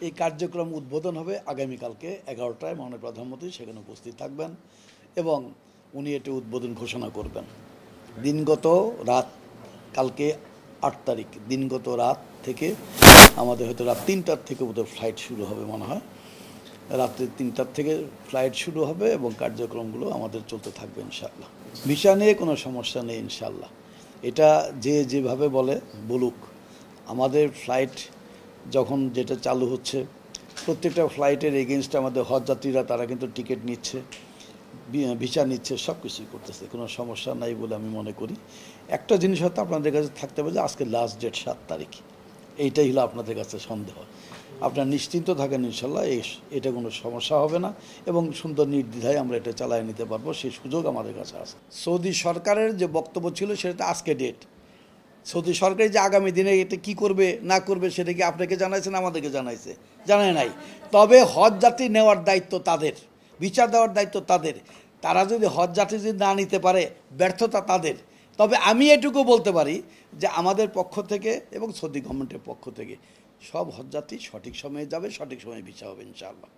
এই কার্যক্রম উদ্বোধন হবে আগামীকালকে 11টায় মাননীয় প্রধানমন্ত্রী সেখানে উপস্থিত থাকবেন এবং উনি এটি উদ্বোধন ঘোষণা করবেন। দিনগত রাত কালকে 8 তারিখ দিনগত রাত থেকে আমাদের হয়তো রাত 3টার থেকে বোধহয় ফ্লাইট শুরু হবে মনে হয়। রাত্রে 3টার থেকে ফ্লাইট শুরু হবে এবং কার্যক্রমগুলো আমাদের চলতে থাকবে ইনশাআল্লাহ। ভিসা নিয়ে কোনো সমস্যা নেই ইনশাআল্লাহ। এটা যেভাবে বলুক, আমাদের ফ্লাইট যখন যেটা চালু হচ্ছে প্রত্যেকটা ফ্লাইটের এগেনস্টে আমাদের হজ যাত্রীরা তারা কিন্তু টিকিট নিচ্ছে, ভিসা নিচ্ছে, সব কিছুই করতেছে, কোনো সমস্যা নাই বলে আমি মনে করি। একটা জিনিস হয়তো আপনাদের কাছে থাকতে হবে যে আজকে লাস্ট ডেট 7 তারিখ, এইটাই হলো আপনাদের কাছে সন্দেহ। আপনারা নিশ্চিন্ত থাকেন ইনশাল্লাহ এটা কোনো সমস্যা হবে না এবং সুন্দর নির্দ্বিধায় আমরা এটা চালিয়ে নিতে পারবো, সেই সুযোগ আমাদের কাছে আছে। সৌদি সরকারের যে বক্তব্য ছিল সেটা আজকে ডেট। সৌদি সরকার যে আগামী দিনে এটা কী করবে না করবে সেটা কি আপনাকে জানাইছে না আমাদেরকে জানাইছে? জানায় নাই। তবে হজ যাত্রী নেওয়ার দায়িত্ব তাদের, বিচার দেওয়ার দায়িত্ব তাদের। তারা যদি হজ যাত্রী যদি না নিতে পারে, ব্যর্থতা তাদের। তবে আমি এটুকু বলতে পারি যে আমাদের পক্ষ থেকে এবং সৌদি গভর্নমেন্টের পক্ষ থেকে সব হজ যাত্রী সঠিক সময়ে যাবে, সঠিক সময়ে ভিসা হবে ইনশাআল্লাহ।